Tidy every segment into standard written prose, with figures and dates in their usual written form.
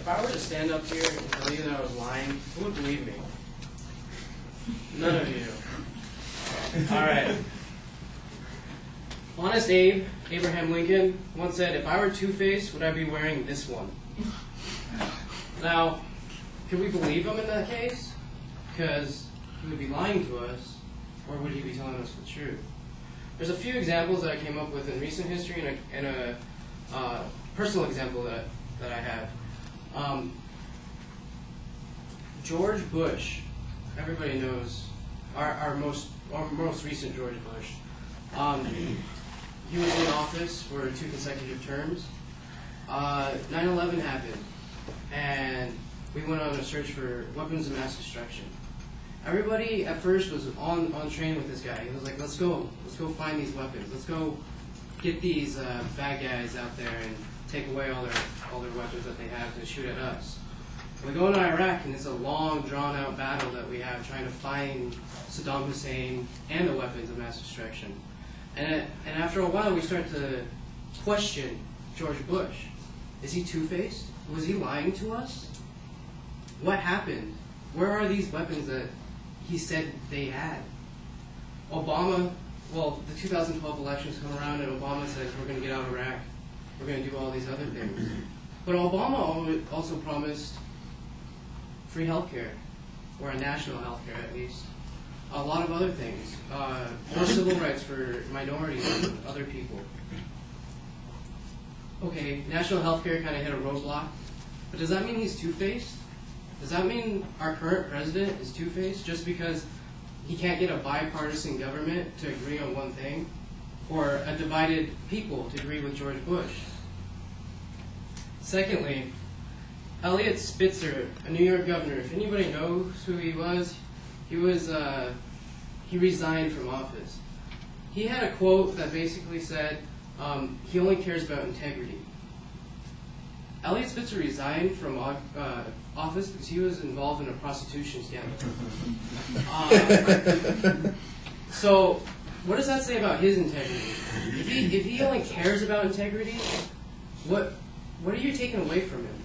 If I were to stand up here and tell you that I was lying, who would believe me? None of you. All right. Honest Abe, Abraham Lincoln, once said, if I were two-faced, would I be wearing this one? Now, could we believe him in that case? Because he would be lying to us, or would he be telling us the truth? There's a few examples that I came up with in recent history and a personal example that I have. George Bush, everybody knows, our most recent George Bush. He was in office for 2 consecutive terms. 9/11 happened, and we went on a search for weapons of mass destruction. Everybody at first was on train with this guy. He was like, let's go find these weapons. Let's go get these bad guys out there and take away all their weapons that they have to shoot at us. We go into Iraq, and it's a long, drawn-out battle that we have trying to find Saddam Hussein and the weapons of mass destruction. And after a while, we start to question George Bush. Is he two-faced? Was he lying to us? What happened? Where are these weapons that he said they had? Obama, well, the 2012 elections come around, and Obama says, we're going to get out of Iraq. We're going to do all these other things. But Obama also promised free health care, or a national health care at least. A lot of other things. More civil rights for minorities and other people. Okay, national health care kind of hit a roadblock. But does that mean he's two-faced? Does that mean our current president is two-faced just because he can't get a bipartisan government to agree on one thing? Or a divided people to agree with George Bush? Secondly, Eliot Spitzer, a New York governor, if anybody knows who he resigned from office. He had a quote that basically said, he only cares about integrity. Eliot Spitzer resigned from office because he was involved in a prostitution scandal. So, what does that say about his integrity? If he only cares about integrity, what are you taking away from him?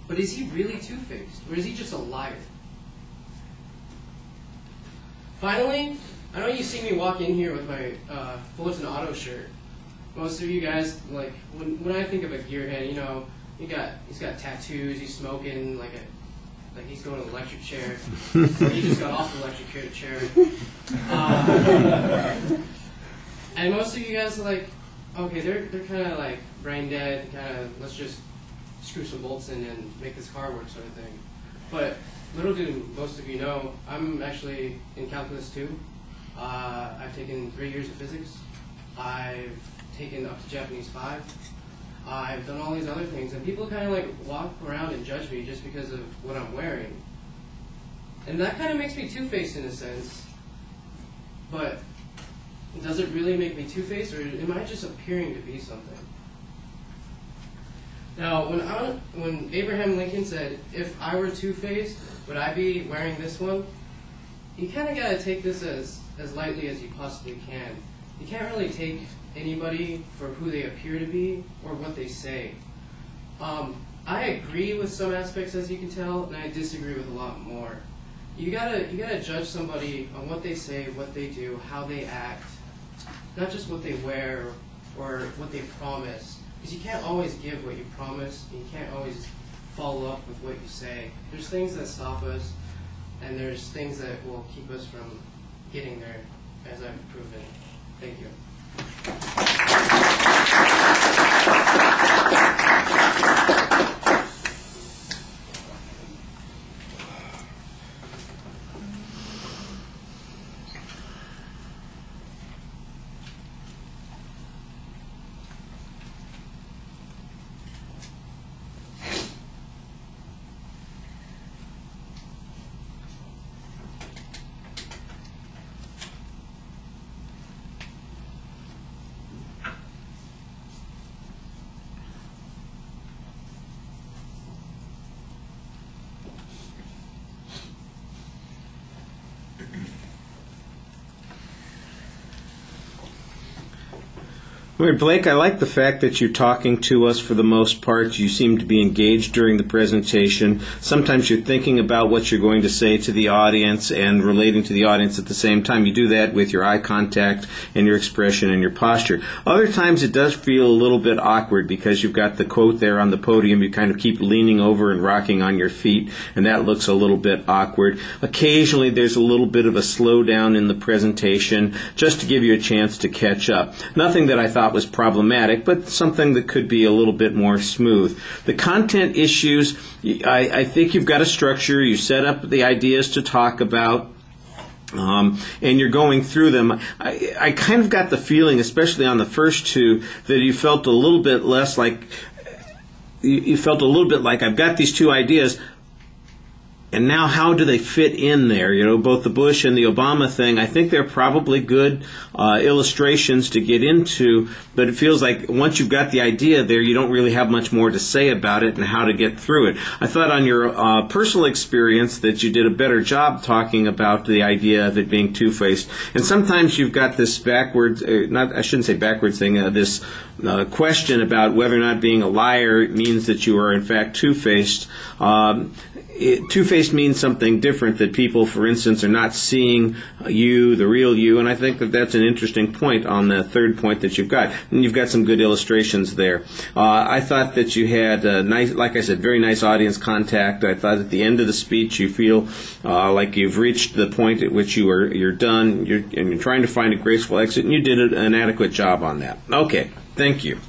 But is he really two-faced, or is he just a liar? Finally, I know you see me walk in here with my Fullerton Auto shirt. Most of you guys, like, when I think of a gearhead, you know, he's got tattoos, he's smoking, like he's going to an electric chair. He just got off the electric chair. And most of you guys are like, okay, they're kind of like brain dead, kind of, let's just screw some bolts in and make this car work sort of thing. But little do most of you know, I'm actually in Calculus 2. I've taken 3 years of physics. I've taken up to Japanese 5. I've done all these other things, and people kind of like walk around and judge me just because of what I'm wearing. And that kind of makes me two-faced in a sense. But does it really make me two-faced, or am I just appearing to be something? Now, when Abraham Lincoln said, if I were two-faced, would I be wearing this one? You kind of got to take this as lightly as you possibly can. You can't really take anybody for who they appear to be or what they say. I agree with some aspects, as you can tell, and I disagree with a lot more. You gotta judge somebody on what they say, what they do, how they act, not just what they wear or what they promise. Because you can't always give what you promise, and you can't always follow up with what you say. There's things that stop us, and there's things that will keep us from getting there, as I've proven. Thank you. Well, Blake, I like the fact that you're talking to us for the most part. You seem to be engaged during the presentation. Sometimes you're thinking about what you're going to say to the audience and relating to the audience at the same time. You do that with your eye contact and your expression and your posture. Other times it does feel a little bit awkward because you've got the quote there on the podium. You kind of keep leaning over and rocking on your feet, and that looks a little bit awkward. Occasionally there's a little bit of a slowdown in the presentation just to give you a chance to catch up. Nothing that I thought was problematic, but something that could be a little bit more smooth. The content issues, I think you've got a structure. You set up the ideas to talk about. And you're going through them. I kind of got the feeling, especially on the first two, that you felt a little bit less like, you felt a little bit like, I've got these two ideas, and now how do they fit in there? You know, both the Bush and the Obama thing, I think they're probably good illustrations to get into, but it feels like once you've got the idea there, you don't really have much more to say about it and how to get through it. I thought on your personal experience that you did a better job talking about the idea of it being two-faced. And sometimes you've got this backwards, I shouldn't say backwards thing, this question about whether or not being a liar means that you are in fact two-faced. Two-faced means something different, that people, for instance, are not seeing you, the real you, and I think that that's an interesting point on the third point that you've got. And you've got some good illustrations there. I thought that you had nice, like I said, very nice audience contact. I thought at the end of the speech you feel like you've reached the point at which you're done, and you're trying to find a graceful exit, and you did an adequate job on that. Okay, thank you.